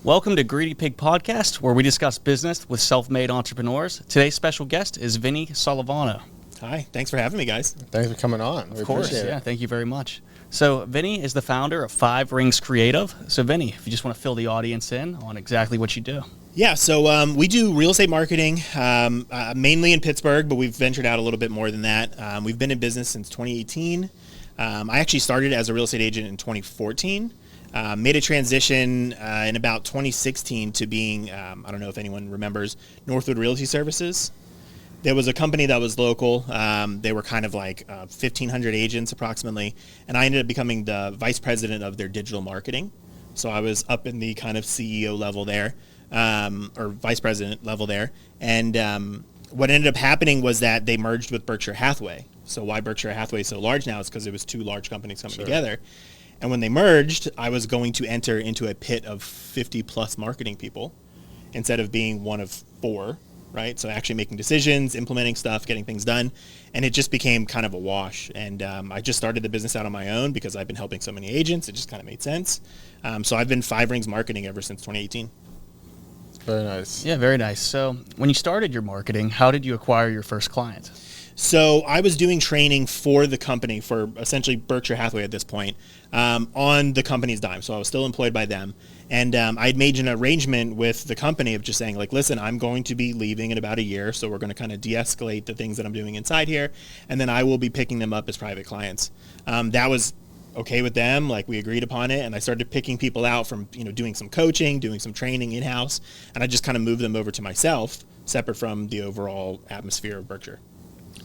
Welcome to Greedy Pig Podcast, where we discuss business with self-made entrepreneurs. Today's special guest is Vinny Solovano. Hi, thanks for having me, guys. Thanks for coming on. Of course, yeah, thank you very much. So Vinny is the founder of 5 Rings Creative. So Vinny, if you just want to fill the audience in on exactly what you do. Yeah, so we do real estate marketing, mainly in Pittsburgh, but we've ventured out a little bit more than that. We've been in business since 2018. I actually started as a real estate agent in 2014. Made a transition in about 2016 to being, I don't know if anyone remembers, Northwood Realty Services. There was a company that was local. They were kind of like 1,500 agents approximately, and I ended up becoming the vice president of their digital marketing. So I was up in the kind of CEO level there, or vice president level there. And what ended up happening was that they merged with Berkshire Hathaway. So why Berkshire Hathaway is so large now is because it was 2 large companies coming together. And when they merged, I was going to enter into a pit of 50 plus marketing people instead of being one of 4, right? So actually making decisions, implementing stuff, getting things done. And it just became kind of a wash. And I just started the business out on my own because I've been helping so many agents. It just kind of made sense. So I've been 5 Rings Marketing ever since 2018. Very nice. Yeah, very nice. So when you started your marketing, how did you acquire your first client? So I was doing training for the company, for essentially Berkshire Hathaway at this point, on the company's dime. So I was still employed by them. And I'd made an arrangement with the company of just saying, like, listen, I'm going to be leaving in about a year, so we're going to kind of de-escalate the things that I'm doing inside here, and then I will be picking them up as private clients. That was okay with them. Like, we agreed upon it, and I started picking people out from, doing some coaching, doing some training in-house, and I just kind of moved them over to myself, separate from the overall atmosphere of Berkshire.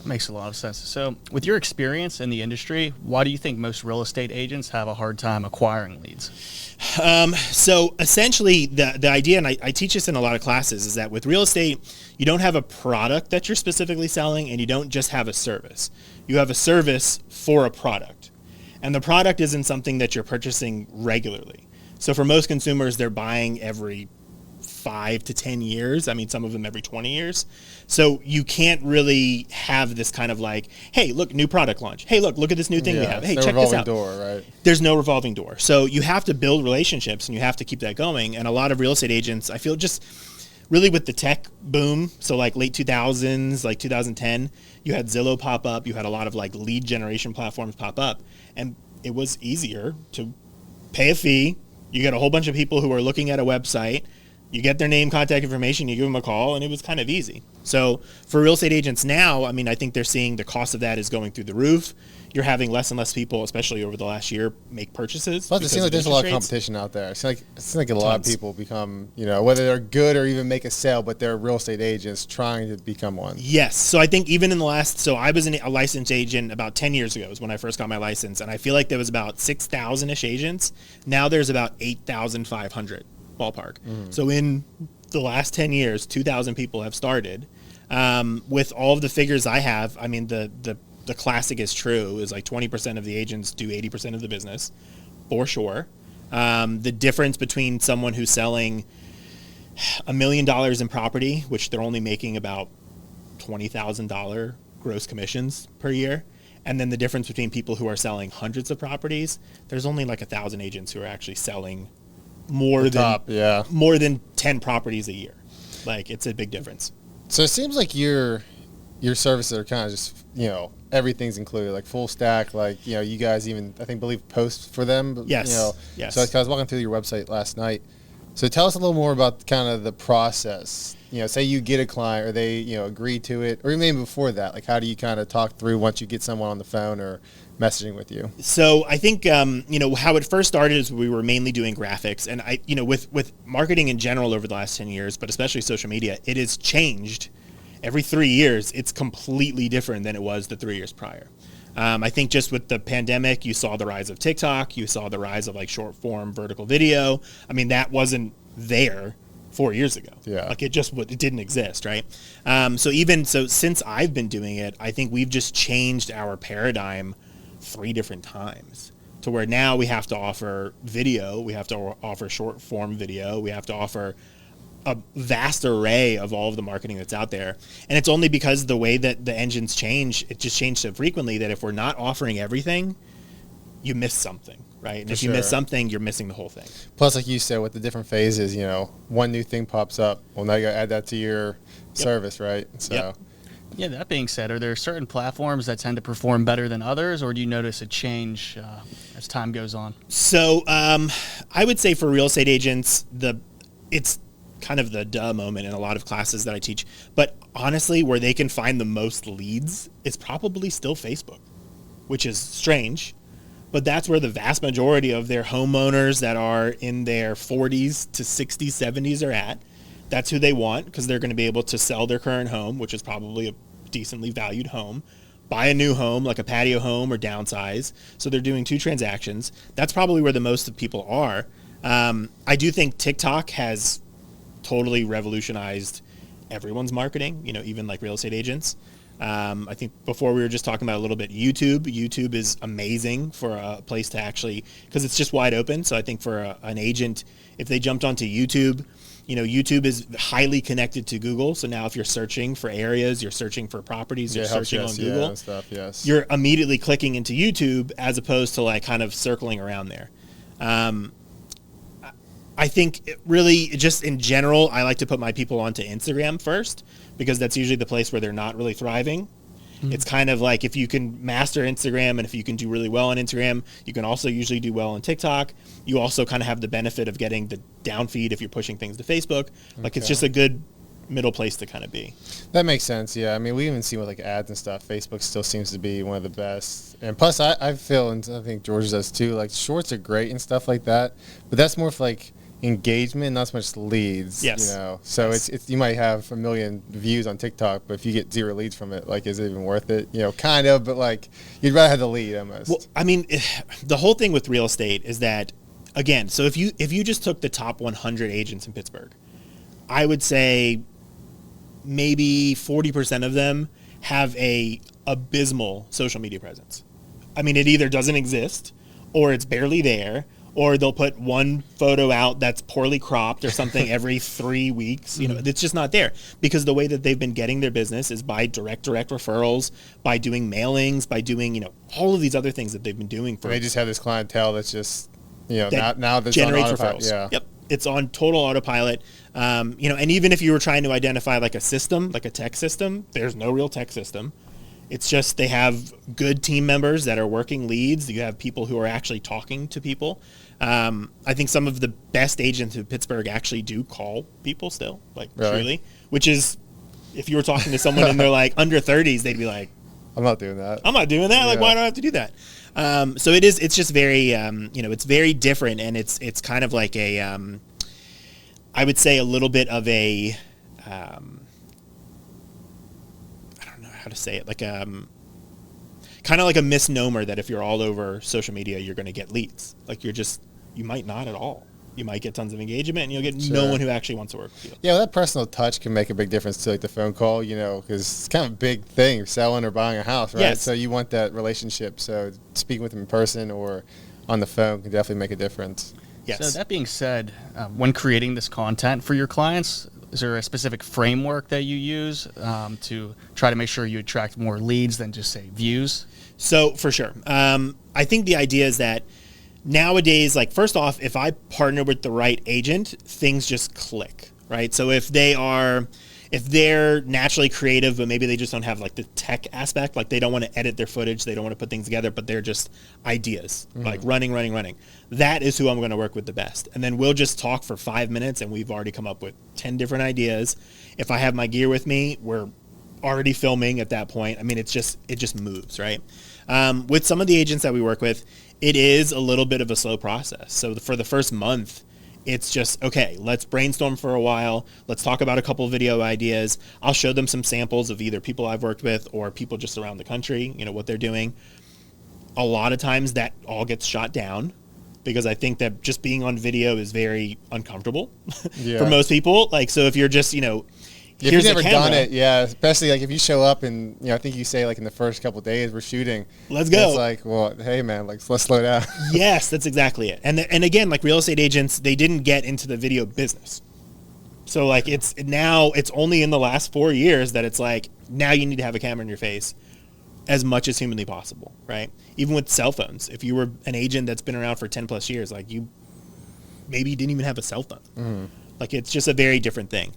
Makes a lot of sense. So with your experience in the industry, why do you think most real estate agents have a hard time acquiring leads? So essentially the idea, and I teach this in a lot of classes, is that with real estate, you don't have a product that you're specifically selling, and you don't just have a service. You have a service for a product. And the product isn't something that you're purchasing regularly. So for most consumers, they're buying every 5 to 10 years. I mean, some of them every 20 years. So you can't really have this kind of like, hey, look, new product launch. Hey, look at this new thing we have. Hey, check this out. Door, right? There's no revolving door. So you have to build relationships, and you have to keep that going. And a lot of real estate agents, I feel, just really with the tech boom, so like late 2000s, like 2010, you had Zillow pop up. You had a lot of like lead generation platforms pop up. And it was easier to pay a fee. You get a whole bunch of people who are looking at a website. You get their name, contact information, you give them a call, and it was kind of easy. So for real estate agents now, I mean, I think they're seeing the cost of that is going through the roof. You're having less and less people, especially over the last year, make purchases. Plus, it seems like there's a lot of competition out there. It seems like a lot of people become, whether they're good or even make a sale, but they're real estate agents trying to become one. Yes. So I think even in the last, I was a licensed agent about 10 years ago is when I first got my license. And I feel like there was about 6,000-ish agents. Now there's about 8,500. Ballpark. So in the last 10 years, 2,000 people have started. With all of the figures I have, I mean, the classic is true, is like 20% of the agents do 80% of the business, for sure. The difference between someone who's selling $1 million in property, which they're only making about $20,000 gross commissions per year, and then the difference between people who are selling hundreds of properties, there's only like 1,000 agents who are actually selling more than 10 properties a year. Like, it's a big difference. So it seems like your services are kind of just, everything's included, like full stack, like, you guys even, I think, believe post for them. Yes. Yes. So I was walking through your website last night. So tell us a little more about kind of the process. Say you get a client, or they, agree to it, or even before that, like how do you kind of talk through once you get someone on the phone or messaging with you? So I think, how it first started is we were mainly doing graphics, and with marketing in general over the last 10 years, but especially social media, it has changed. Every 3 years, it's completely different than it was the 3 years prior. I think just with the pandemic, you saw the rise of TikTok, you saw the rise of like short form vertical video. I mean, that wasn't there 4 years ago. Yeah. Like it didn't exist, right? So since I've been doing it, I think we've just changed our paradigm 3 different times to where now we have to offer video, we have to offer short form video, we have to offer a vast array of all of the marketing that's out there. And it's only because the way that the engines change, it just changed so frequently that if we're not offering everything, you miss something. right? And For if you miss sure. something, you're missing the whole thing. Plus, like you said, with the different phases, one new thing pops up. Well, now you got to add that to your service, right? So, Yep. Yeah, that being said, are there certain platforms that tend to perform better than others, or do you notice a change as time goes on? So I would say for real estate agents, it's kind of the duh moment in a lot of classes that I teach. But honestly, where they can find the most leads is probably still Facebook, which is strange. But that's where the vast majority of their homeowners that are in their 40s to 60s, 70s are at. That's who they want because they're going to be able to sell their current home, which is probably a decently valued home, buy a new home like a patio home or downsize. So they're doing 2 transactions. That's probably where the most of people are. I do think TikTok has totally revolutionized everyone's marketing, even like real estate agents. I think before we were just talking about a little bit YouTube. YouTube is amazing for a place to actually, because it's just wide open. So I think for an agent, if they jumped onto YouTube, YouTube is highly connected to Google. So now if you're searching for areas, you're searching for properties, you're searching on Google, and stuff, yes. You're immediately clicking into YouTube as opposed to like kind of circling around there. I think really just in general, I like to put my people onto Instagram first because that's usually the place where they're not really thriving. Mm-hmm. It's kind of like if you can master Instagram and if you can do really well on Instagram, you can also usually do well on TikTok. You also kind of have the benefit of getting the down feed if you're pushing things to Facebook. Like it's just a good middle place to kind of be. That makes sense. Yeah. I mean, we even see with like ads and stuff, Facebook still seems to be one of the best. And plus I feel, and I think George does too, like shorts are great and stuff like that, but that's more for like engagement, not so much leads. Yes. So it's you might have 1 million views on TikTok, but if you get 0 leads from it, like is it even worth it? Kind of, but like you'd rather have the lead almost. Well, I mean, the whole thing with real estate is that, again, so if you just took the top 100 agents in Pittsburgh, I would say maybe 40% of them have a abysmal social media presence. I mean, it either doesn't exist or it's barely there, or they'll put one photo out that's poorly cropped or something every 3 weeks. It's just not there because the way that they've been getting their business is by direct referrals, by doing mailings, by doing, all of these other things that they've been doing for. They just have this clientele that's just, that now that's generates on autopilot. referrals. Yeah. Yep. It's on total autopilot. And even if you were trying to identify like a system, like a tech system, there's no real tech system. It's just they have good team members that are working leads. You have people who are actually talking to people. I think some of the best agents in Pittsburgh actually do call people still, like truly, which is if you were talking to someone and they're like under 30s, they'd be like, I'm not doing that. I'm not doing that. Like, why do I have to do that? So it's just very, it's very different. And it's kind of like a, I would say a little bit of a, how to say it, like kind of like a misnomer that if you're all over social media, you're going to get leads. Like you might not at all. You might get tons of engagement and you'll get no one who actually wants to work with you. Yeah, well, that personal touch can make a big difference to like the phone call, because it's kind of a big thing, selling or buying a house, right? Yes. So you want that relationship. So speaking with them in person or on the phone can definitely make a difference. Yes. So that being said, when creating this content for your clients, is there a specific framework that you use to try to make sure you attract more leads than just say views? So for sure. I think the idea is that nowadays, like first off, if I partner with the right agent, things just click, right? So if they're naturally creative, but maybe they just don't have like the tech aspect, like they don't want to edit their footage, they don't want to put things together, but they're just ideas, like running. That is who I'm going to work with the best. And then we'll just talk for 5 minutes and we've already come up with 10 different ideas. If I have my gear with me, we're already filming at that point. I mean, it just moves, right? With some of the agents that we work with, it is a little bit of a slow process. So for the first month, it's just, okay, let's brainstorm for a while. Let's talk about a couple of video ideas. I'll show them some samples of either people I've worked with or people just around the country, what they're doing. A lot of times that all gets shot down because I think that just being on video is very uncomfortable for most people. Like, so if you're just, if you've never done it, especially like if you show up and I think you say like in the first couple of days we're shooting, let's go. It's like, well, hey man, like let's slow down. Yes, that's exactly it. And again, like real estate agents, they didn't get into the video business, so like it's only in the last 4 years that it's like now you need to have a camera in your face as much as humanly possible, right? Even with cell phones, if you were an agent that's been around for 10 plus years, like you maybe didn't even have a cell phone. Like it's just a very different thing.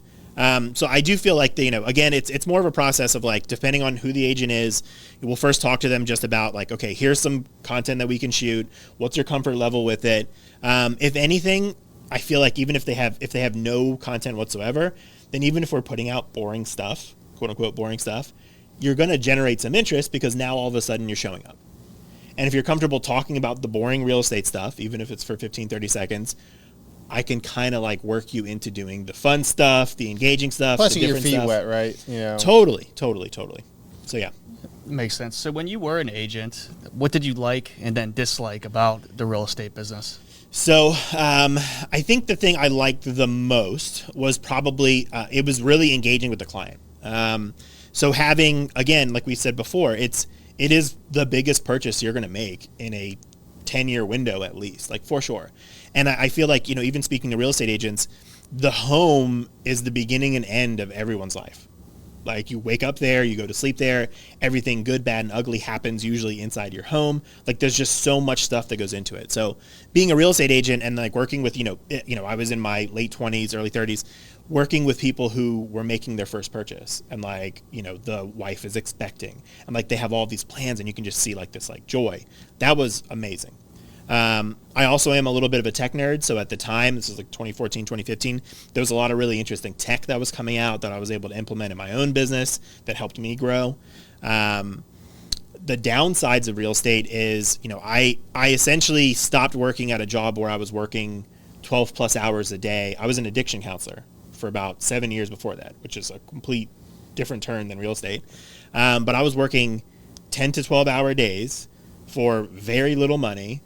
So I do feel like, again, it's more of a process of like, depending on who the agent is, we'll first talk to them just about like, okay, here's some content that we can shoot. What's your comfort level with it? If anything, I feel like even if they have no content whatsoever, then even if we're putting out boring stuff, quote unquote, boring stuff, you're going to generate some interest because now all of a sudden you're showing up. And if you're comfortable talking about the boring real estate stuff, even if it's for 15, 30 seconds, I can kind of like work you into doing the fun stuff, the engaging stuff. Plus the you get your different feet stuff. wet, right? You know. Totally. So yeah. Makes sense. So when you were an agent, what did you like and then dislike about the real estate business? So I think the thing I liked the most was probably it was really engaging with the client. So having, again, like we said before, it is the biggest purchase you're going to make in a 10-year window at least, like for sure. And I feel like, even speaking to real estate agents, the home is the beginning and end of everyone's life. Like you wake up there, you go to sleep there, everything good, bad, and ugly happens usually inside your home. Like there's just so much stuff that goes into it. So being a real estate agent and like working with, I was in my late 20s, early 30s, working with people who were making their first purchase and like, the wife is expecting and like they have all these plans and you can just see like this like joy. That was amazing. I also am a little bit of a tech nerd. So at the time, this was like 2014, 2015, there was a lot of really interesting tech that was coming out that I was able to implement in my own business that helped me grow. The downsides of real estate is, I essentially stopped working at a job where I was working 12 plus hours a day. I was an addiction counselor for about 7 years before that, which is a complete different turn than real estate. But I was working 10 to 12 hour days for very little money.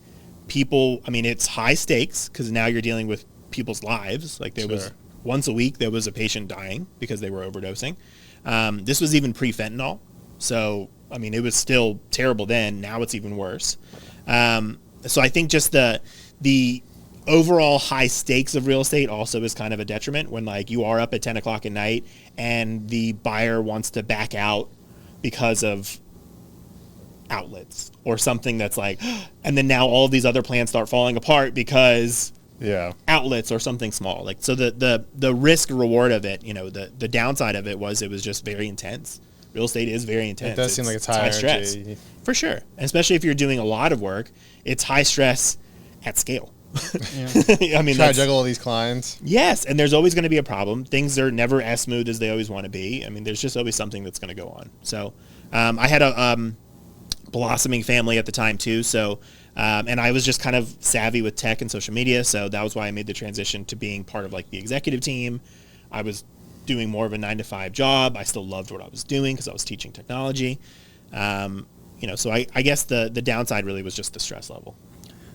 People, it's high stakes because now you're dealing with people's lives. Like there was once a week, there was a patient dying because they were overdosing. This was even pre-fentanyl. So, it was still terrible then. Now it's even worse. So I think just the overall high stakes of real estate also is kind of a detriment when like you are up at 10 o'clock at night and the buyer wants to back out because of outlets or something that's like, and then now all of these other plans start falling apart because outlets or something small. Like, so the risk reward of it, the downside of it was just very intense. Real estate is very intense. It does seem like it's high stress. For sure. And especially if you're doing a lot of work, it's high stress at scale. Yeah. Try to juggle all these clients. Yes, and there's always going to be a problem. Things are never as smooth as they always want to be. There's just always something that's going to go on. So I had a blossoming family at the time too, so and I was just kind of savvy with tech and social media, so that was why I made the transition to being part of like the executive team. I was doing more of a 9-to-5 job. I still loved what I was doing because I was teaching technology. So I guess the downside really was just the stress level.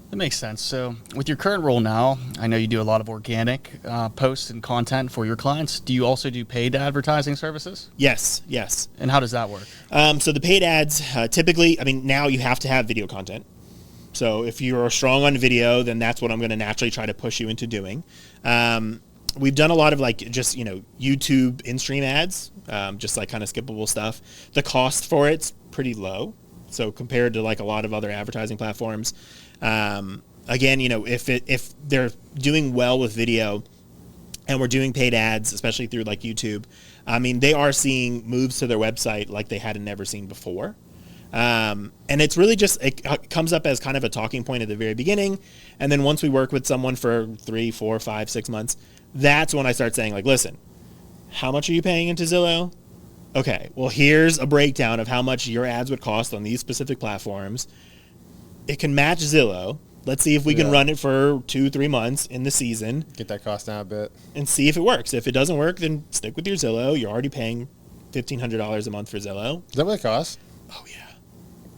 That makes sense. So with your current role now, I know you do a lot of organic posts and content for your clients. Do you also do paid advertising services? Yes. And how does that work? So the paid ads, typically, now you have to have video content. So if you're strong on video, then that's what I'm going to naturally try to push you into doing. We've done a lot of like just, YouTube in-stream ads, just like kind of skippable stuff. The cost for it's pretty low. So compared to like a lot of other advertising platforms, again, if they're doing well with video and we're doing paid ads, especially through like YouTube, they are seeing moves to their website like they hadn't never seen before. And it's really just, it comes up as kind of a talking point at the very beginning. And then once we work with someone for 3, 4, 5, 6 months, that's when I start saying like, listen, how much are you paying into Zillow? Okay, well, here's a breakdown of how much your ads would cost on these specific platforms. It can match Zillow. Let's see if we can run it for 2-3 months in the season. Get that cost down a bit. And see if it works. If it doesn't work, then stick with your Zillow. You're already paying $1,500 a month for Zillow. Is that what it costs? Oh, yeah.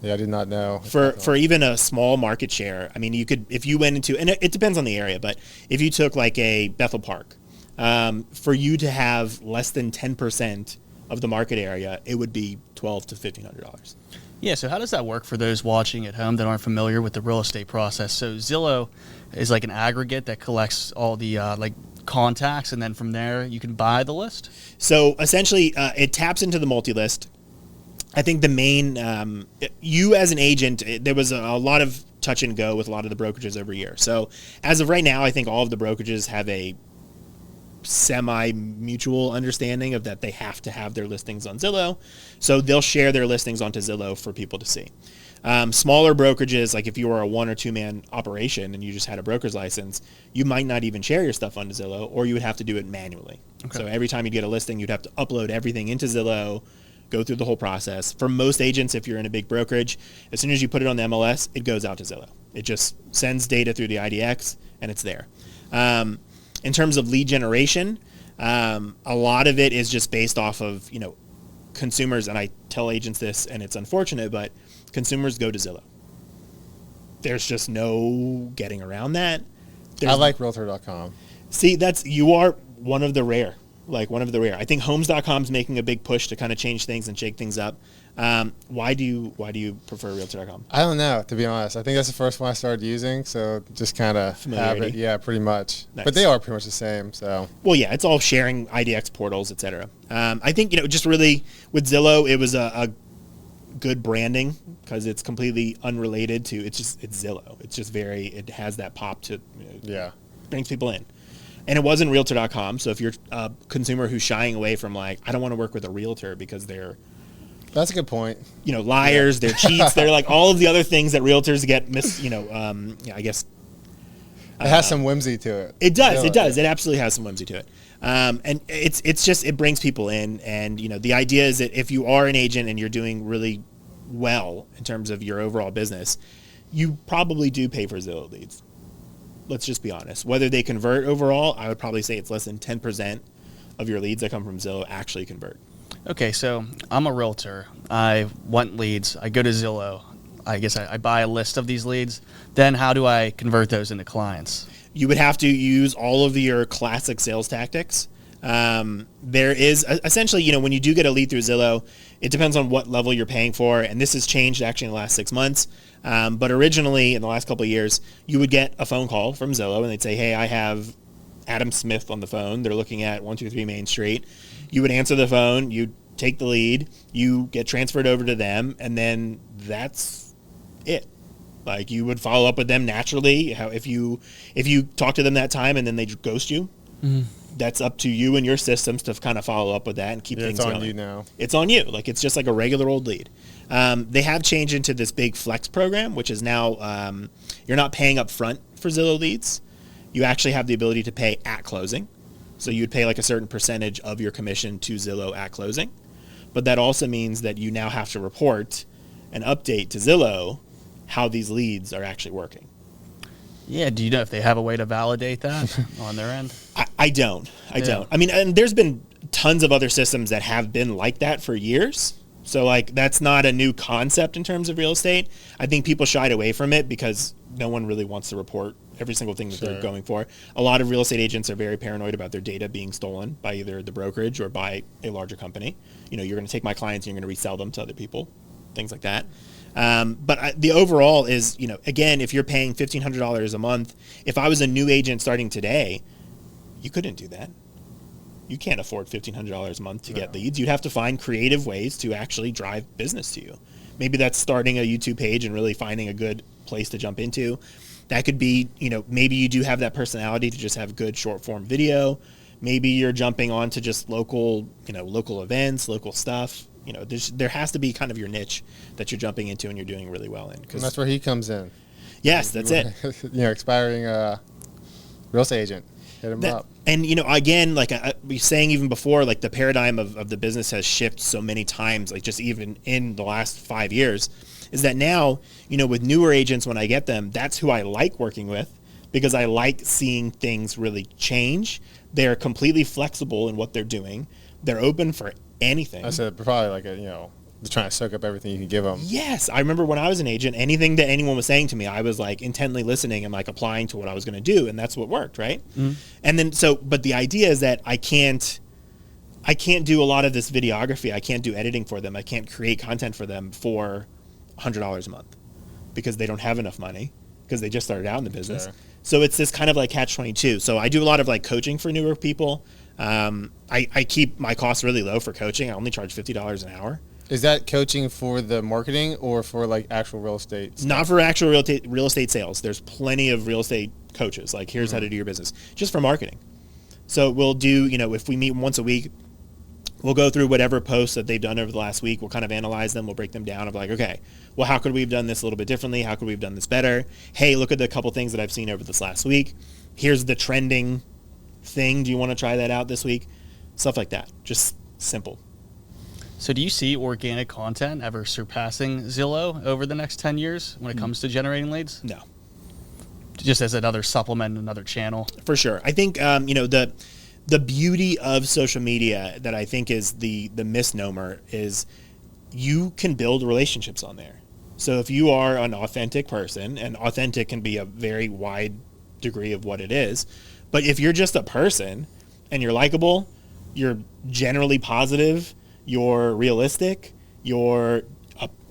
Yeah, I did not know. For even a small market share, you could, if you went into, and it depends on the area, but if you took like a Bethel Park, for you to have less than 10% of the market area, it would be $1,200 to $1,500. Yeah, so how does that work for those watching at home that aren't familiar with the real estate process? So Zillow is like an aggregate that collects all the contacts, and then from there you can buy the list? So essentially, it taps into the multi-list. I think the main, you as an agent, there was a lot of touch and go with a lot of the brokerages every year. So as of right now, I think all of the brokerages have a semi-mutual understanding of that they have to have their listings on Zillow. So they'll share their listings onto Zillow for people to see. Smaller brokerages, like if you were a 1 or 2 man operation and you just had a broker's license, you might not even share your stuff onto Zillow, or you would have to do it manually. Okay. So every time you get a listing, you'd have to upload everything into Zillow, go through the whole process. For most agents, if you're in a big brokerage, as soon as you put it on the MLS, it goes out to Zillow. It just sends data through the IDX and it's there. In terms of lead generation, a lot of it is just based off of, consumers, and I tell agents this, and it's unfortunate, but consumers go to Zillow. There's just no getting around that. I like Realtor.com. See, you are one of the rare. I think Homes.com is making a big push to kind of change things and shake things up. Why do you prefer Realtor.com? I don't know, to be honest. I think that's the first one I started using, so just kind of have it. Yeah, pretty much. Nice. But they are pretty much the same. So. Well, yeah, it's all sharing IDX portals, etc. I think just really with Zillow, it was a good branding because it's completely unrelated to it's Zillow. It's just it has that pop to brings people in. And it wasn't Realtor.com. So if you're a consumer who's shying away from I don't want to work with a realtor because they're that's a good point. Liars, they're cheats, they're like all of the other things that realtors get I guess it has some whimsy to it. It does. It absolutely has some whimsy to it. And it's just it brings people in, and the idea is that if you are an agent and you're doing really well in terms of your overall business, you probably do pay for Zillow leads. Let's just be honest. Whether they convert overall, I would probably say it's less than 10% of your leads that come from Zillow actually convert. Okay, so I'm a realtor. I want leads. I go to Zillow. I guess I buy a list of these leads. Then how do I convert those into clients? You would have to use all of your classic sales tactics. There is essentially, when you do get a lead through Zillow, it depends on what level you're paying for. And this has changed actually in the last 6 months. But originally in the last couple of years, you would get a phone call from Zillow and they'd say, hey, I have Adam Smith on the phone. They're looking at 123 Main Street. You would answer the phone, you take the lead, you get transferred over to them, and then that's it. You would follow up with them naturally. If you talk to them that time and then they ghost you, that's up to you and your systems to kind of follow up with that and keep things going. It's on you now. It's on you. It's just like a regular old lead. They have changed into this big flex program, which is now you're not paying up front for Zillow leads. You actually have the ability to pay at closing. So you'd pay a certain percentage of your commission to Zillow at closing. But that also means that you now have to report and update to Zillow how these leads are actually working. Yeah, do you know if they have a way to validate that on their end? I don't. I mean, and there's been tons of other systems that have been like that for years. So that's not a new concept in terms of real estate. I think people shied away from it because no one really wants to report every single thing that they're going for. A lot of real estate agents are very paranoid about their data being stolen by either the brokerage or by a larger company. You're going to take my clients and you're going to resell them to other people, things like that. But the overall is, again, if you're paying $1,500 a month, if I was a new agent starting today, you couldn't do that. You can't afford $1,500 a month to get leads. You'd have to find creative ways to actually drive business to you. Maybe that's starting a YouTube page and really finding a good place to jump into. That could be, maybe you do have that personality to just have good short form video. Maybe you're jumping on to just local events, local stuff. There has to be kind of your niche that you're jumping into and you're doing really well in. And that's where he comes in. Yes, that's it. Expiring real estate agent. Hit him up. And, again, I was saying even before, the paradigm of the business has shifted so many times, just even in the last 5 years, is that now, with newer agents, when I get them, that's who I like working with because I like seeing things really change. They're completely flexible in what they're doing. They're open for anything. I said probably they're trying to soak up everything you can give them. Yes. I remember when I was an agent, anything that anyone was saying to me, I was intently listening and applying to what I was going to do. And that's what worked. Right. Mm-hmm. And then, but the idea is that I can't do a lot of this videography. I can't do editing for them. I can't create content for them for $100 a month because they don't have enough money because they just started out in the business. Sure. So it's this kind of catch-22. So I do a lot of coaching for newer people. I keep my costs really low for coaching. I only charge $50 an hour. Is that coaching for the marketing or for like actual real estate stuff? Not for actual real estate sales. There's plenty of real estate coaches. Like, here's how to do your business. Just for marketing. So we'll do, if we meet once a week, we'll go through whatever posts that they've done over the last week. We'll kind of analyze them. We'll break them down of like, okay, well, how could we have done this a little bit differently? How could we have done this better? Hey, look at the couple things that I've seen over this last week. Here's the trending thing. Do you want to try that out this week? Stuff like that. Just simple. So do you see organic content ever surpassing Zillow over the next 10 years when it comes to generating leads? No. Just as another supplement, another channel? For sure. I think, the beauty of social media that I think is the misnomer is you can build relationships on there. So if you are an authentic person, and authentic can be a very wide degree of what it is, but if you're just a person and you're likable, you're generally positive, you're realistic, you're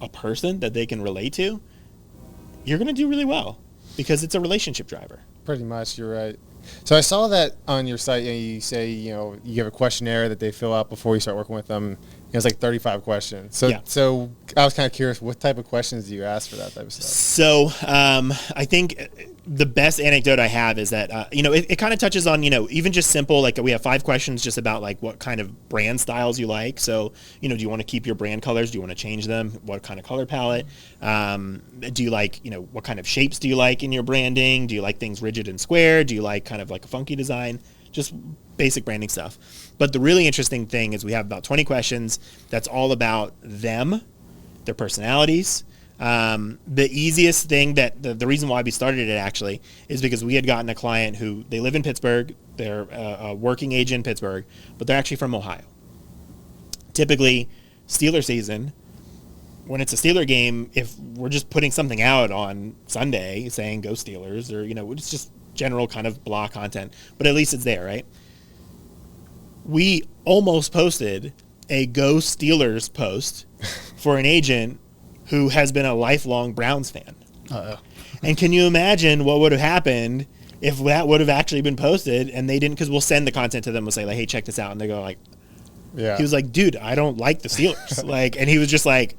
a person that they can relate to, you're going to do really well because it's a relationship driver. Pretty much, you're right. So I saw that on your site, you say, you have a questionnaire that they fill out before you start working with them. It's like 35 questions. So, Yeah. So I was kind of curious, what type of questions do you ask for that type of stuff? So I think the best anecdote I have is that, it kind of touches on, even just simple, like we have 5 questions just about like what kind of brand styles you like. So, do you want to keep your brand colors? Do you want to change them? What kind of color palette? Do you like, what kind of shapes do you like in your branding? Do you like things rigid and square? Do you like kind of like a funky design? Just basic branding stuff. But the really interesting thing is we have about 20 questions that's all about them, their personalities. The easiest thing that the reason why we started it actually is because we had gotten a client who they live in Pittsburgh. They're a working agent in Pittsburgh, but they're actually from Ohio. Typically, Steeler season, when it's a Steeler game, if we're just putting something out on Sunday saying go Steelers or, it's just general kind of blah content, but at least it's there, right? We almost posted a Go Steelers post for an agent who has been a lifelong Browns fan. Uh-oh. And can you imagine what would have happened if that would have actually been posted and they didn't? Because we'll send the content to them. We'll say, like, hey, check this out. And they go like, Yeah. He was like, dude, I don't like the Steelers. And he was just like,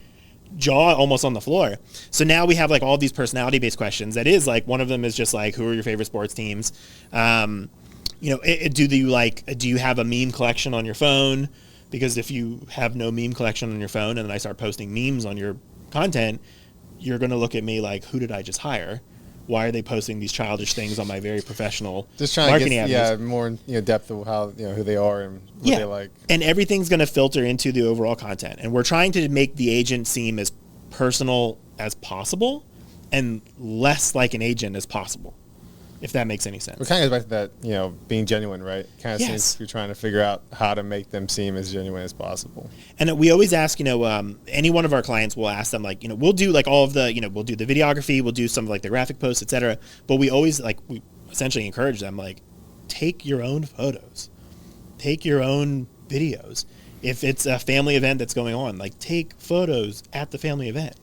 jaw almost on the floor. So now we have like all these personality based questions. That is like, one of them is just like, who are your favorite sports teams? Do you have a meme collection on your phone? Because if you have no meme collection on your phone and then I start posting memes on your content, you're going to look at me like, who did I just hire? Why are they posting these childish things on my very professional just trying marketing to get avenues? more depth of how who they are and what they like. And everything's going to filter into the overall content. And we're trying to make the agent seem as personal as possible and less like an agent as possible, if that makes any sense. It kind of goes back to that, being genuine, right? Kind of Yes. seems you're trying to figure out how to make them seem as genuine as possible. And we always ask, any one of our clients will ask them, like, we'll do like all of the, we'll do the videography, we'll do some of like the graphic posts, etc. But we always we essentially encourage them, like, take your own photos, take your own videos. If it's a family event that's going on, like, take photos at the family event.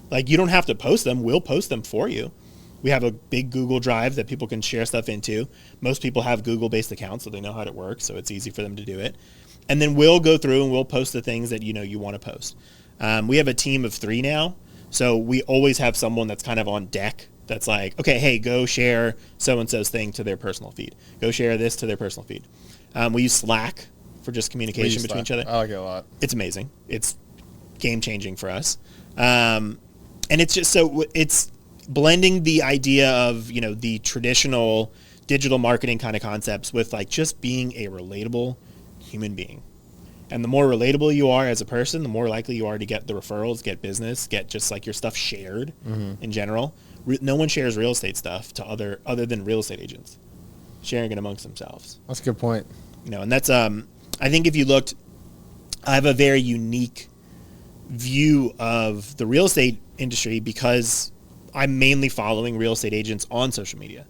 Like, you don't have to post them. We'll post them for you. We have a big Google Drive that people can share stuff into. Most people have Google-based accounts, so they know how it works, so it's easy for them to do it. And then we'll go through and we'll post the things that you want to post. We have a team of 3 now, so we always have someone that's kind of on deck that's like, okay, hey, go share so-and-so's thing to their personal feed. Go share this to their personal feed. We use Slack for just communication between each other. I like it a lot. It's amazing. It's game-changing for us. And it's just it's blending the idea of, the traditional digital marketing kind of concepts with like just being a relatable human being. And the more relatable you are as a person, the more likely you are to get the referrals, get business, get just like your stuff shared in general. No one shares real estate stuff to other than real estate agents sharing it amongst themselves. That's a good point. And that's, I think if you looked, I have a very unique view of the real estate industry because I'm mainly following real estate agents on social media.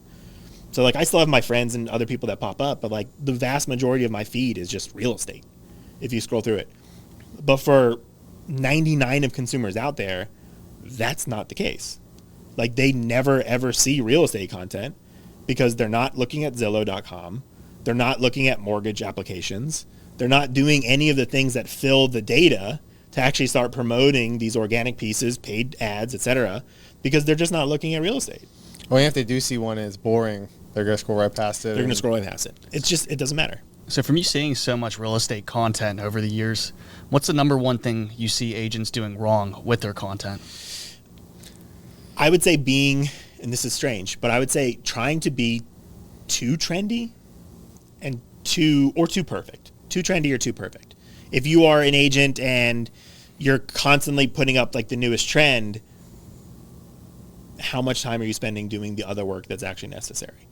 So like I still have my friends and other people that pop up, but like the vast majority of my feed is just real estate if you scroll through it. But for 99 of consumers out there, that's not the case. Like they never ever see real estate content because they're not looking at Zillow.com. They're not looking at mortgage applications. They're not doing any of the things that fill the data to actually start promoting these organic pieces, paid ads, etc., because they're just not looking at real estate. Well, if they do see one and it's boring, they're going to scroll right past it. They're going to scroll right past it. It's just, it doesn't matter. So from you seeing so much real estate content over the years, what's the number one thing you see agents doing wrong with their content? I would say being, and this is strange, but I would say trying to be too trendy and too perfect. Too trendy or too perfect. If you are an agent and you're constantly putting up like the newest trend, how much time are you spending doing the other work that's actually necessary?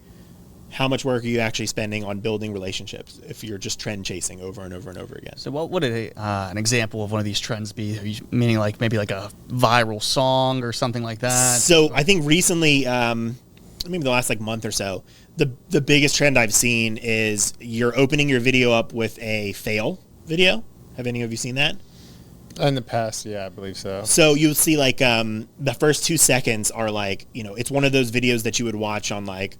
How much work are you actually spending on building relationships if you're just trend chasing over and over and over again? So what would an example of one of these trends be? Are you meaning like maybe like a viral song or something like that? So I think recently, maybe the last like month or so, the biggest trend I've seen is you're opening your video up with a fail video. Have any of you seen that? In the past, yeah, I believe so. So you'll see like the first 2 seconds are like, it's one of those videos that you would watch on like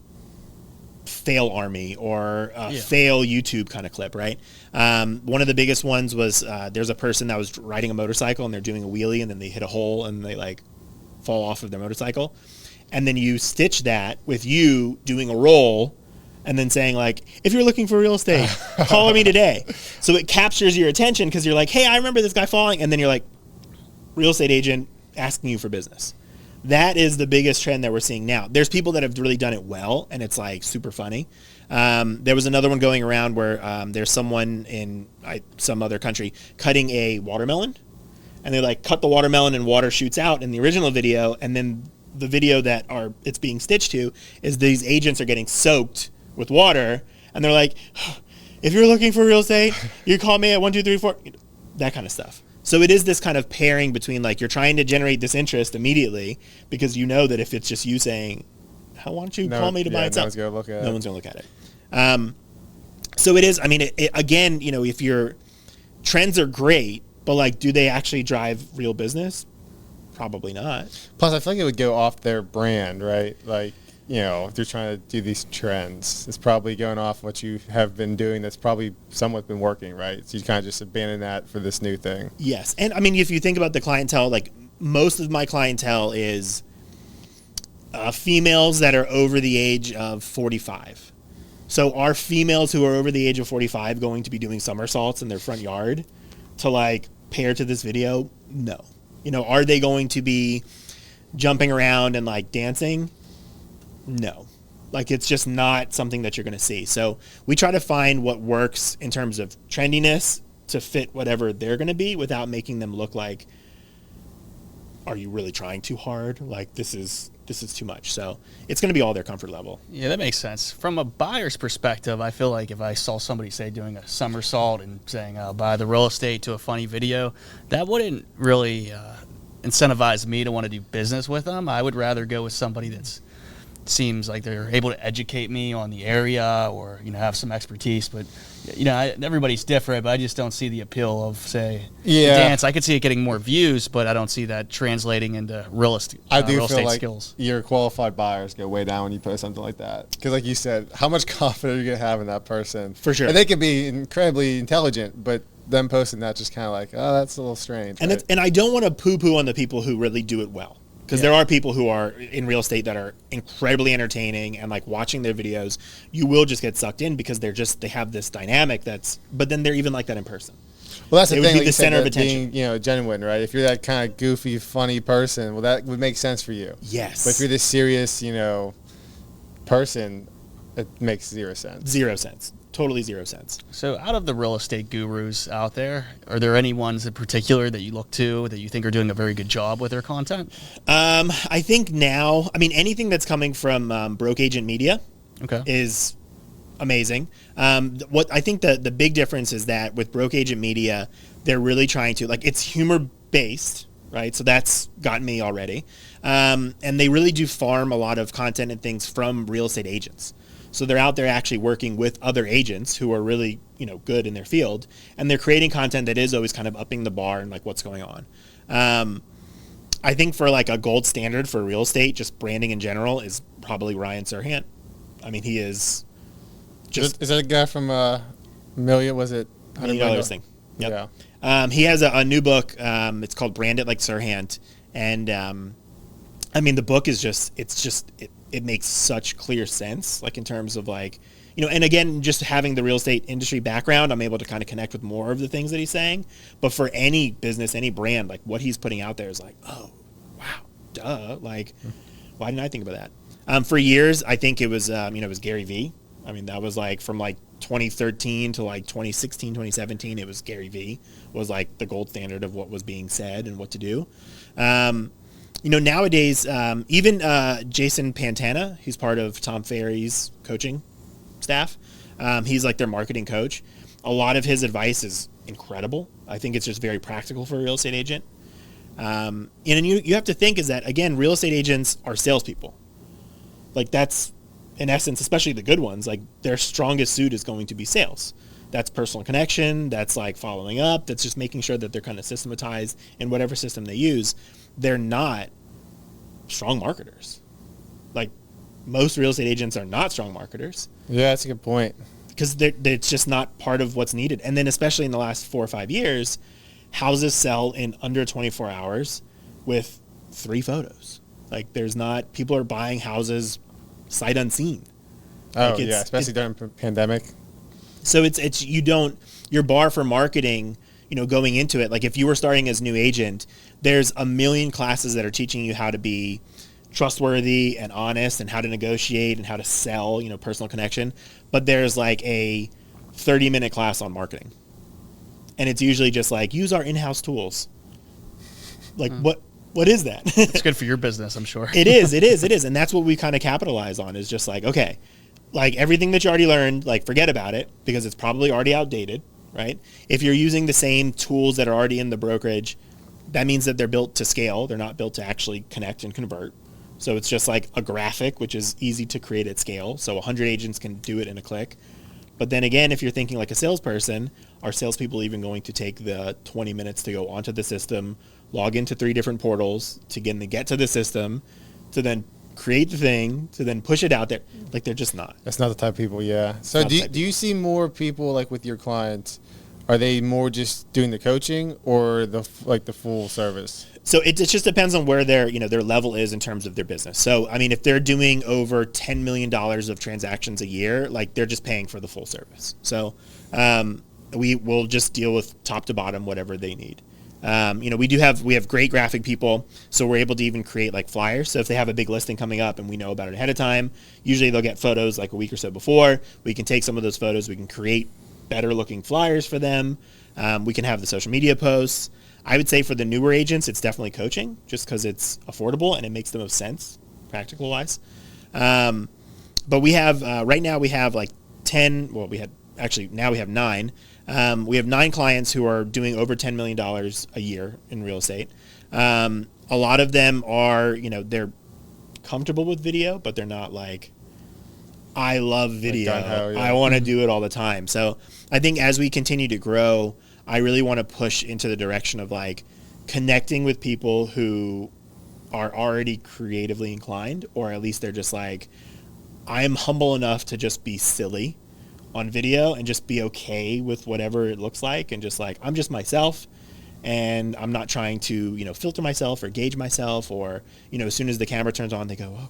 Fail Army or Fail YouTube kind of clip, right? One of the biggest ones was there's a person that was riding a motorcycle and they're doing a wheelie and then they hit a hole and they like fall off of their motorcycle. And then you stitch that with you doing a roll and then saying like, if you're looking for real estate, call me today. So it captures your attention because you're like, hey, I remember this guy falling. And then you're like, real estate agent asking you for business. That is the biggest trend that we're seeing now. There's people that have really done it well, and it's like super funny. There was another one going around where there's someone in some other country cutting a watermelon, and they like cut the watermelon and water shoots out in the original video, and then the video that it's being stitched to is these agents are getting soaked with water, and they're like, if you're looking for real estate, you call me at 1, 2, 3, 4, that kind of stuff. So it is this kind of pairing between like you're trying to generate this interest immediately because you know that if it's just you saying, why don't you call me to buy it? No one's going to look at it. No one's going to look at it. So it is, I mean, again, if your trends are great, but like, do they actually drive real business? Probably not. Plus, I feel like it would go off their brand, right? Like, if they're trying to do these trends, it's probably going off what you have been doing that's probably somewhat been working, right? So you kind of just abandon that for this new thing. Yes. And I mean, if you think about the clientele, like most of my clientele is females that are over the age of 45. So are females who are over the age of 45 going to be doing somersaults in their front yard to like pair to this video? No. Are they going to be jumping around and like dancing? No. Like it's just not something that you're going to see. So we try to find what works in terms of trendiness to fit whatever they're going to be without making them look like, are you really trying too hard? Like this is too much. So it's going to be all their comfort level. Yeah, that makes sense. From a buyer's perspective, I feel like if I saw somebody, say, doing a somersault and saying, I'll buy the real estate to a funny video, that wouldn't really incentivize me to want to do business with them. I would rather go with somebody that's seems like they're able to educate me on the area or have some expertise, but everybody's different, but I just don't see the appeal of say dance. I could see it getting more views, but I don't see that translating into real estate skills. Your qualified buyers go way down when you post something like that, because like you said, how much confidence are you gonna have in that person? For sure. And they can be incredibly intelligent, but them posting that just kind of like, oh, that's a little strange. And right? and I don't want to poo-poo on the people who really do it well. Because there are people who are in real estate that are incredibly entertaining, and like watching their videos, you will just get sucked in because they have this dynamic but then they're even like that in person. Well, that's the They thing. would be Like the you said, center of that attention. being, genuine, right? If you're that kind of goofy, funny person, well, that would make sense for you. Yes. But if you're this serious, person, it makes 0 sense. 0 cents. Totally 0 cents. So out of the real estate gurus out there, are there any ones in particular that you look to that you think are doing a very good job with their content? I think now, anything that's coming from Broke Agent Media is amazing. What I think the big difference is that with Broke Agent Media, they're really trying to, like, it's humor based, right? So that's gotten me already. And they really do farm a lot of content and things from real estate agents. So they're out there actually working with other agents who are really, good in their field, and they're creating content that is always kind of upping the bar and like what's going on. I think for like a gold standard for real estate, just branding in general, is probably Ryan Serhant. He is just Is that a guy from Million? Was it $1 Million Thing? Yep. Yeah. He has a new book. It's called Brand It Like Sirhan. And I mean, the book is it makes such clear sense, like in terms of like, and again, just having the real estate industry background, I'm able to kind of connect with more of the things that he's saying. But for any business, any brand, like what he's putting out there is like, oh, wow, duh. Like, why didn't I think about that? For years, I think it was, it was Gary Vee. I mean, that was like from like 2013 to like 2016, 2017, it was Gary Vee was like the gold standard of what was being said and what to do. Nowadays, even Jason Pantana, he's part of Tom Ferry's coaching staff. He's like their marketing coach. A lot of his advice is incredible. I think it's just very practical for a real estate agent. And you have to think is that, again, real estate agents are salespeople. Like that's, in essence, especially the good ones, like their strongest suit is going to be sales. That's personal connection. That's like following up. That's just making sure that they're kind of systematized in whatever system they use. They're not strong marketers. Like most real estate agents are not strong marketers. Yeah, that's a good point. Because it's just not part of what's needed. And then especially in the last 4 or 5 years, houses sell in under 24 hours with 3 photos. Like people are buying houses sight unseen. Oh, like especially during pandemic. So your bar for marketing, going into it, like if you were starting as a new agent, there's a million classes that are teaching you how to be trustworthy and honest and how to negotiate and how to sell, personal connection. But there's like a 30-minute class on marketing. And it's usually just like, use our in-house tools. Like what is that? It's good for your business, I'm sure. It is. And that's what we kind of capitalize on is just like, okay, like everything that you already learned, like forget about it because it's probably already outdated, right? If you're using the same tools that are already in the brokerage, that means that they're built to scale. They're not built to actually connect and convert. So it's just like a graphic, which is easy to create at scale. So 100 agents can do it in a click. But then again, if you're thinking like a salesperson, are salespeople even going to take the 20 minutes to go onto the system, log into 3 different portals to get to the system, to then create the thing, to then push it out there? Like they're just not. That's not the type of people, yeah. So do you see more people like with your clients, are they more just doing the coaching or the full service? So it just depends on where their level is in terms of their business. So, I mean, if they're doing over $10 million of transactions a year, like they're just paying for the full service. So we will just deal with top to bottom, whatever they need. We have great graphic people, so we're able to even create like flyers. So if they have a big listing coming up and we know about it ahead of time, usually they'll get photos like a week or so before. We can take some of those photos, we can create better looking flyers for them. We can have the social media posts. I would say for the newer agents, it's definitely coaching just because it's affordable and it makes the most sense practical wise. But we have, right now we have like 10, well, now we have 9. We have 9 clients who are doing over $10 million a year in real estate. A lot of them are, they're comfortable with video, but they're not like, I love video. I want to do it all the time. So I think as we continue to grow, I really want to push into the direction of like connecting with people who are already creatively inclined, or at least they're just like, I am humble enough to just be silly on video and just be okay with whatever it looks like. And just like, I'm just myself and I'm not trying to, filter myself or gauge myself or, as soon as the camera turns on, they go, oh,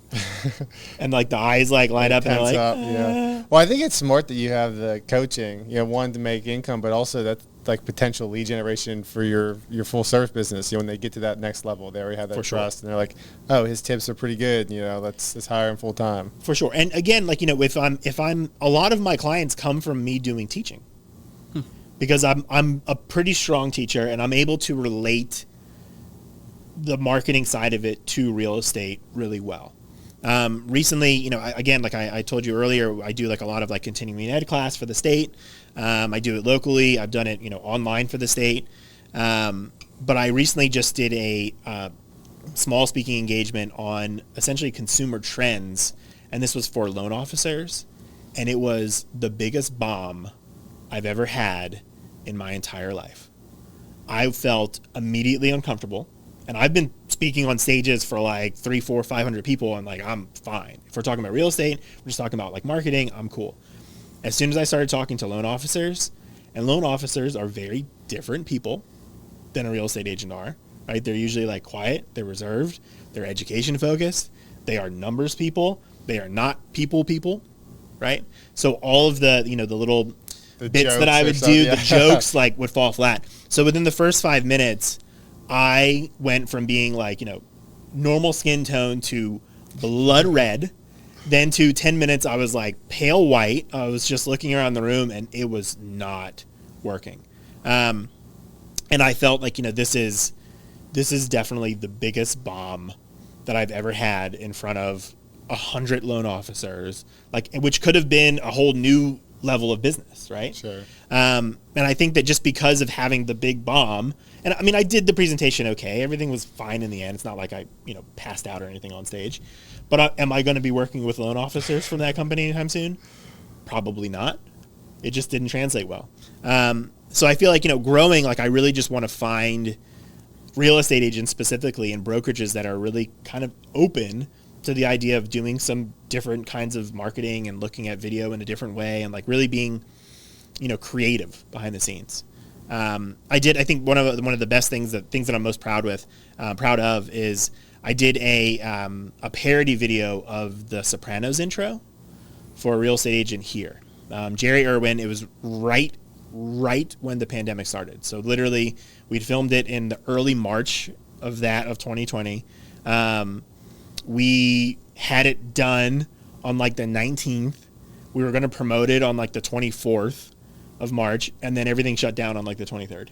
and like the eyes like light up and they're like, yeah. Well, I think it's smart that you have the coaching, one to make income, but also that's like potential lead generation for your full service business. When they get to that next level, they already have that for trust sure. And they're like, oh, his tips are pretty good. Let's hire him full time. For sure. And again, like, if I'm a lot of my clients come from me doing teaching because I'm a pretty strong teacher and I'm able to relate the marketing side of it to real estate really well. Recently, again, like I told you earlier, I do like a lot of like continuing ed class for the state. I do it locally. I've done it, online for the state. But I recently just did a small speaking engagement on essentially consumer trends. And this was for loan officers. And it was the biggest bomb I've ever had in my entire life. I felt immediately uncomfortable. And I've been speaking on stages for like 300, 400, 500 people, and like I'm fine. If we're talking about real estate, we're just talking about like marketing, I'm cool. As soon as I started talking to loan officers And loan officers are very different people than a real estate agent are, right? They're usually like quiet, they're reserved, they're education focused, they are numbers people, they are not people, right? So all of the, the little bits that I would do, the jokes like would fall flat. So within the first 5 minutes, I went from being like, normal skin tone to blood red. Then to 10 minutes, I was like pale white. I was just looking around the room and it was not working. And I felt like, this is definitely the biggest bomb that I've ever had in front of 100 loan officers, like, which could have been a whole new level of business, right? Sure. And I think that just because of having the big bomb, and I mean, I did the presentation okay. Everything was fine in the end. It's not like I, passed out or anything on stage. But am I going to be working with loan officers from that company anytime soon? Probably not. It just didn't translate well. So I feel like, growing, like I really just want to find real estate agents specifically and brokerages that are really kind of open to the idea of doing some different kinds of marketing and looking at video in a different way and like really being, creative behind the scenes. I think one of the best things that I'm most proud of is I did a parody video of the Sopranos intro for a real estate agent here. Jerry Irwin, it was right when the pandemic started. So literally we'd filmed it in the early March of 2020. We had it done on like the 19th. We were going to promote it on like the 24th of March, and then everything shut down on like the 23rd.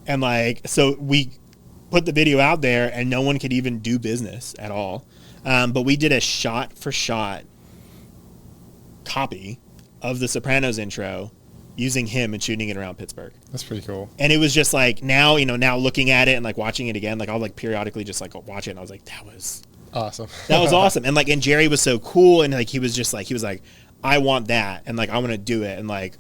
And like, so we put the video out there and no one could even do business at all. But we did a shot for shot copy of the Sopranos intro using him and shooting it around Pittsburgh. That's pretty cool. And it was just like now looking at it and like watching it again, like I'll like periodically just like watch it and I was like, that was awesome. That was awesome. And like, and Jerry was so cool. And like, he was like, I want that. And like, I want to do it. And like,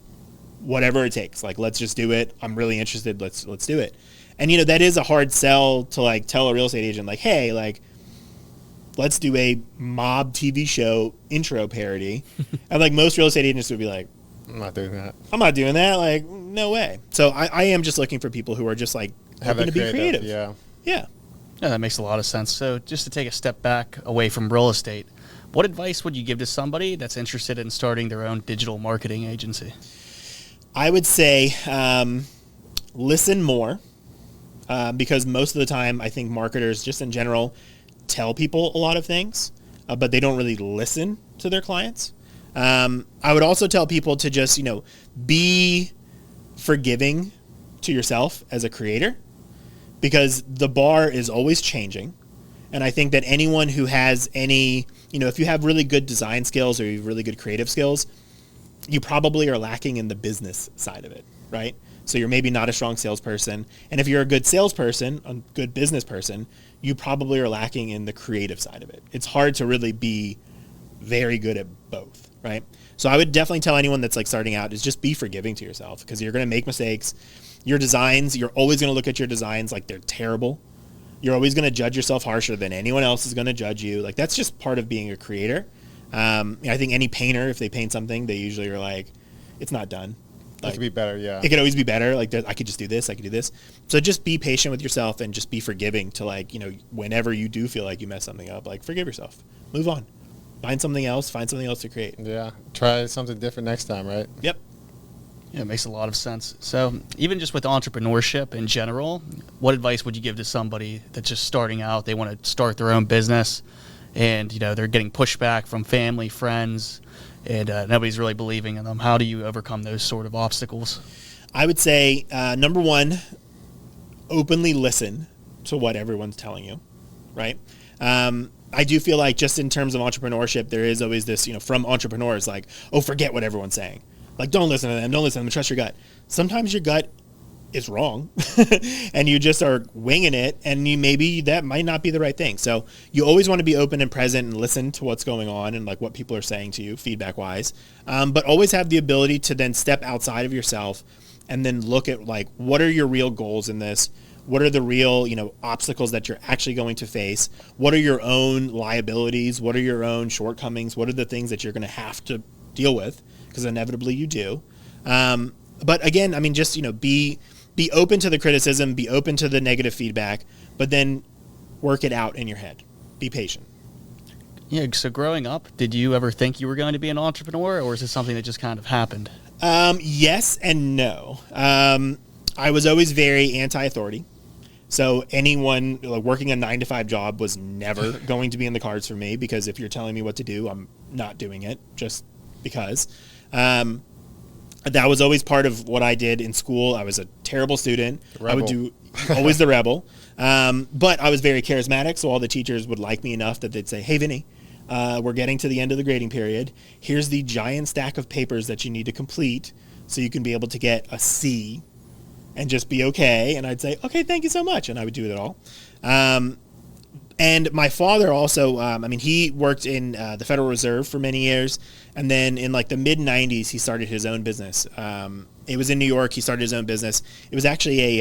whatever it takes, like, let's just do it. I'm really interested. Let's do it. And, that is a hard sell to like tell a real estate agent, like, hey, like, let's do a mob TV show intro parody. And like most real estate agents would be like, I'm not doing that. Like, no way. So I am just looking for people who are just like, having to be creative. Yeah. Yeah. Yeah, that makes a lot of sense. So just to take a step back away from real estate, what advice would you give to somebody that's interested in starting their own digital marketing agency? I would say listen more because most of the time I think marketers just in general tell people a lot of things, but they don't really listen to their clients. I would also tell people to just, be forgiving to yourself as a creator because the bar is always changing. And I think that anyone who has any, if you have really good design skills or you have really good creative skills, you probably are lacking in the business side of it, right? So you're maybe not a strong salesperson. And if you're a good salesperson, a good business person, you probably are lacking in the creative side of it. It's hard to really be very good at both, right? So I would definitely tell anyone that's like starting out is just be forgiving to yourself because you're going to make mistakes. Your designs, you're always going to look at your designs like they're terrible. You're always going to judge yourself harsher than anyone else is going to judge you. Like that's just part of being a creator. I think any painter, if they paint something, they usually are like, it's not done. Like, it could be better, yeah. It could always be better. Like I could just do this, I could do this. So just be patient with yourself and just be forgiving to like, whenever you do feel like you mess something up, like forgive yourself, move on, find something else to create. Yeah. Try something different next time, right? Yep. Yeah, it makes a lot of sense. So even just with entrepreneurship in general, what advice would you give to somebody that's just starting out? They want to start their own business and, they're getting pushback from family, friends, and nobody's really believing in them. How do you overcome those sort of obstacles? I would say, number one, openly listen to what everyone's telling you, right? I do feel like just in terms of entrepreneurship, there is always this, from entrepreneurs like, oh, forget what everyone's saying. Like, don't listen to them, trust your gut. Sometimes your gut is wrong and you just are winging it and maybe that might not be the right thing. So you always want to be open and present and listen to what's going on and like what people are saying to you feedback wise. But always have the ability to then step outside of yourself and then look at like, what are your real goals in this? What are the real, obstacles that you're actually going to face? What are your own liabilities? What are your own shortcomings? What are the things that you're going to have to deal with? Because inevitably you do. But again, I mean, just, be open to the criticism, be open to the negative feedback, but then work it out in your head. Be patient. Yeah, so growing up, did you ever think you were going to be an entrepreneur, or is it something that just kind of happened? Yes and no. I was always very anti-authority. So anyone working a 9-to-5 job was never going to be in the cards for me, because if you're telling me what to do, I'm not doing it just because. That was always part of what I did in school. I was a terrible student. I would do always the rebel. But I was very charismatic, so all the teachers would like me enough that they'd say, "Hey, Vinny, we're getting to the end of the grading period. Here's the giant stack of papers that you need to complete so you can be able to get a C and just be okay." And I'd say, "Okay, thank you so much." And I would do it all. And my father also, he worked in the Federal Reserve for many years. And then in the mid 90s, he started his own business. It was in New York. He started his own business. It was actually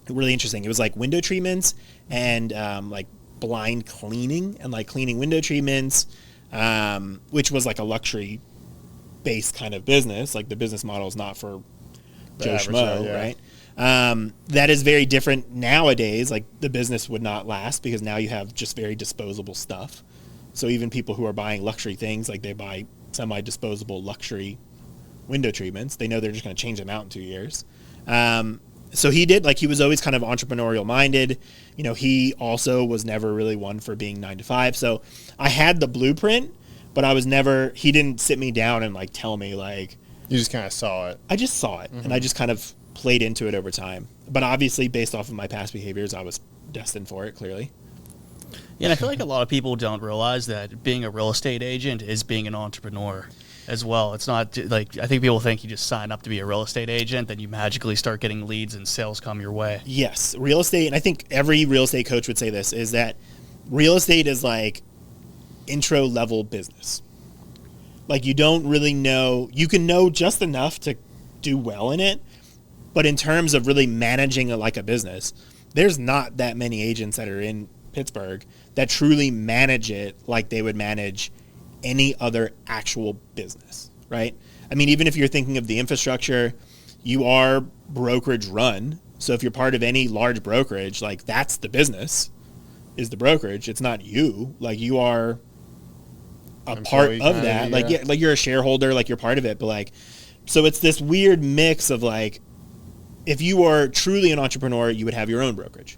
really interesting. It was like window treatments and blind cleaning and cleaning window treatments, which was like a luxury based kind of business. Like the business model is not for Joe Schmo, yeah. Right? That is very different nowadays. Like the business would not last because now you have just very disposable stuff. So even people who are buying luxury things, like they buy semi-disposable luxury window treatments, they know they're just going to change them out in 2 years. So he did, he was always kind of entrepreneurial minded. He also was never really one for being 9-to-5. So I had the blueprint, but he didn't sit me down and tell me You just kind of saw it. I just saw it, and I just kind of played into it over time. But obviously, based off of my past behaviors, I was destined for it, clearly. Yeah, and I feel like a lot of people don't realize that being a real estate agent is being an entrepreneur as well. It's not I think people think you just sign up to be a real estate agent, then you magically start getting leads and sales come your way. Yes, real estate, and I think every real estate coach would say this, is that real estate is intro level business. You don't really know, you can know just enough to do well in it, but in terms of really managing a business, there's not that many agents that are in Pittsburgh that truly manage it like they would manage any other actual business, right? I mean, even if you're thinking of the infrastructure, you are brokerage run. So if you're part of any large brokerage, that's the business, is the brokerage. It's not you. You are a part of that. Yeah. You're a shareholder, you're part of it. But so it's this weird mix of if you are truly an entrepreneur, you would have your own brokerage.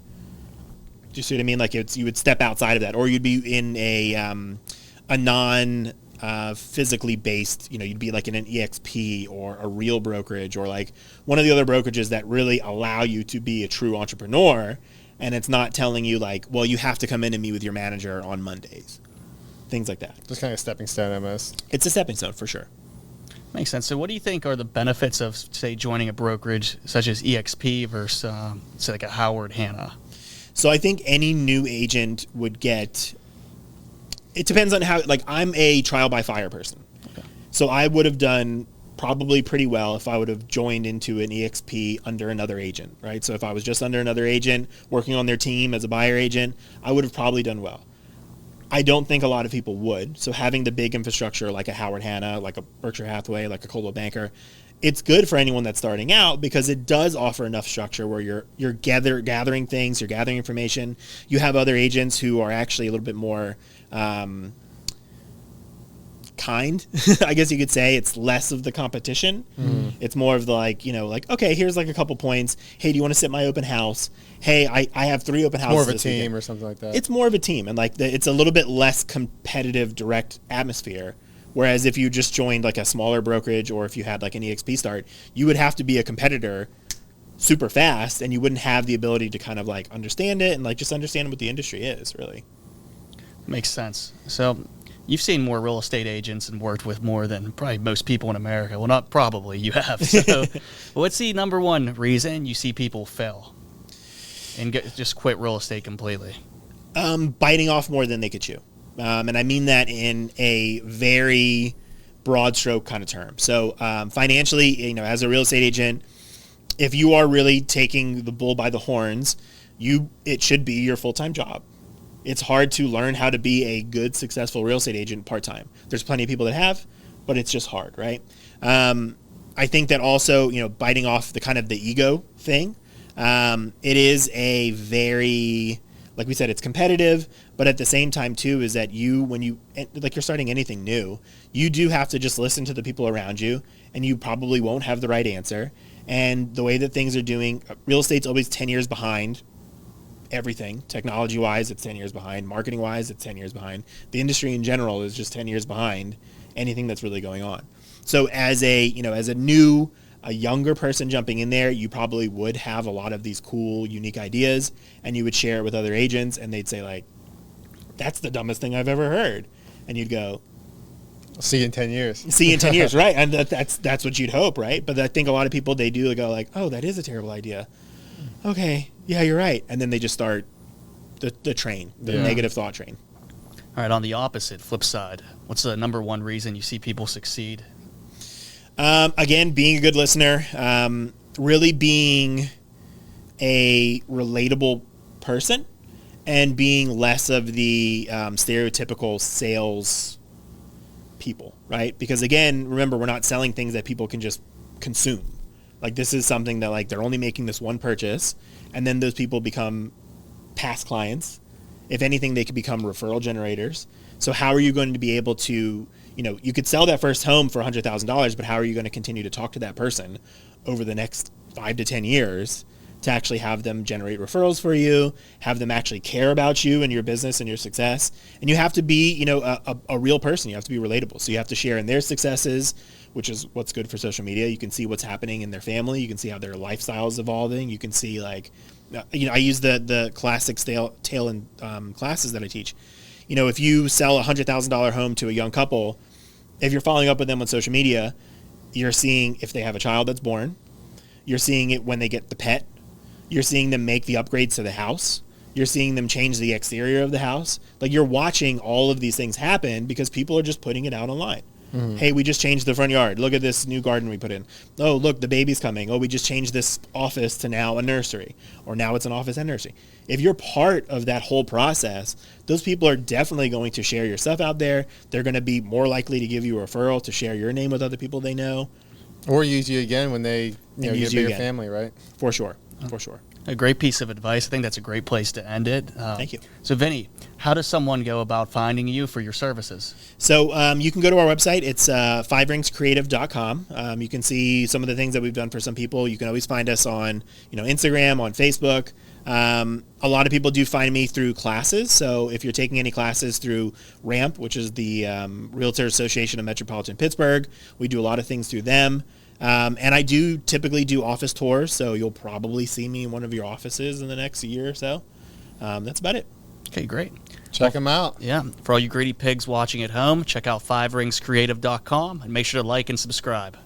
Do you see what I mean? You would step outside of that, or you'd be in a non physically based, you'd be in an EXP or a real brokerage or one of the other brokerages that really allow you to be a true entrepreneur. And it's not telling you well, you have to come in and meet with your manager on Mondays. Things like that. Just kind of a stepping stone almost. It's a stepping stone for sure. Makes sense. So what do you think are the benefits of, say, joining a brokerage such as EXP versus, say, a Howard Hanna? So I think any new agent would get, it depends on how, I'm a trial by fire person. Okay. So I would have done probably pretty well if I would have joined into an EXP under another agent, right? So if I was just under another agent working on their team as a buyer agent, I would have probably done well. I don't think a lot of people would. So having the big infrastructure like a Howard Hanna, like a Berkshire Hathaway, like a Coldwell Banker, it's good for anyone that's starting out because it does offer enough structure where you're gathering things, you're gathering information. You have other agents who are actually a little bit more kind, I guess you could say. It's less of the competition. Mm-hmm. It's more of the okay, here's a couple points. Hey, do you want to sit my open house? Hey, I have 3 open houses. More of a team or something like that. It's more of a team, and it's a little bit less competitive, direct atmosphere. Whereas if you just joined a smaller brokerage or if you had an EXP start, you would have to be a competitor super fast, and you wouldn't have the ability to kind of understand it and just understand what the industry is, really. Makes sense. So you've seen more real estate agents and worked with more than probably most people in America. Well, not probably, you have. So what's the number one reason you see people fail and just quit real estate completely? Biting off more than they could chew. And I mean that in a very broad stroke kind of term. So financially, as a real estate agent, if you are really taking the bull by the horns, it should be your full-time job. It's hard to learn how to be a good, successful real estate agent part-time. There's plenty of people that have, but it's just hard, right? I think that also, biting off the kind of the ego thing, it is a very, like we said, it's competitive, but at the same time too, is that when you're starting anything new, you do have to just listen to the people around you, and you probably won't have the right answer. And the way that things are doing, real estate's always 10 years behind everything. Technology wise, it's 10 years behind. Marketing wise, it's 10 years behind. The industry in general is just 10 years behind anything that's really going on. So as a younger person jumping in there, you probably would have a lot of these cool, unique ideas, and you would share it with other agents, and they'd say like, that's the dumbest thing I've ever heard. And you'd go, see you in 10 years. See you in 10 years, right? And that's what you'd hope, right? But I think a lot of people, they do go like, oh, that is a terrible idea. Okay, yeah, you're right. And then they just start the train, the negative thought train. All right, on the opposite, flip side, what's the number one reason you see people succeed? Again, being a good listener, really being a relatable person, and being less of the stereotypical sales people, right? Because again, remember, we're not selling things that people can just consume. Like, this is something that, like, they're only making this one purchase, and then those people become past clients. If anything, they could become referral generators. So how are you going to be able to, you could sell that first home for $100,000, but how are you going to continue to talk to that person over the next 5 to 10 years to actually have them generate referrals for you, have them actually care about you and your business and your success? And you have to be, a real person. You have to be relatable. So you have to share in their successes, which is what's good for social media. You can see what's happening in their family. You can see how their lifestyle is evolving. You can see, like, I use the classic tale in classes that I teach. If you sell a $100,000 home to a young couple, if you're following up with them on social media, you're seeing if they have a child that's born. You're seeing it when they get the pet. You're seeing them make the upgrades to the house. You're seeing them change the exterior of the house. Like, you're watching all of these things happen because people are just putting it out online. Mm-hmm. Hey, we just changed the front yard. Look at this new garden we put in. Oh, look, the baby's coming. Oh, we just changed this office to now a nursery. Or now it's an office and nursery. If you're part of that whole process, those people are definitely going to share your stuff out there. They're going to be more likely to give you a referral, to share your name with other people they know. Or use you again when they get a bigger family, right? For sure. For sure. A great piece of advice. I think that's a great place to end it. Thank you. So, Vinny, how does someone go about finding you for your services? So you can go to our website. It's 5ringscreative.com. You can see some of the things that we've done for some people. You can always find us on Instagram, on Facebook. A lot of people do find me through classes. So if you're taking any classes through RAMP, which is the Realtor Association of Metropolitan Pittsburgh, we do a lot of things through them. And I do typically do office tours, so you'll probably see me in one of your offices in the next year or so. That's about it. Okay, great. Check them out. Yeah. For all you greedy pigs watching at home, check out 5ringscreative.com and make sure to like and subscribe.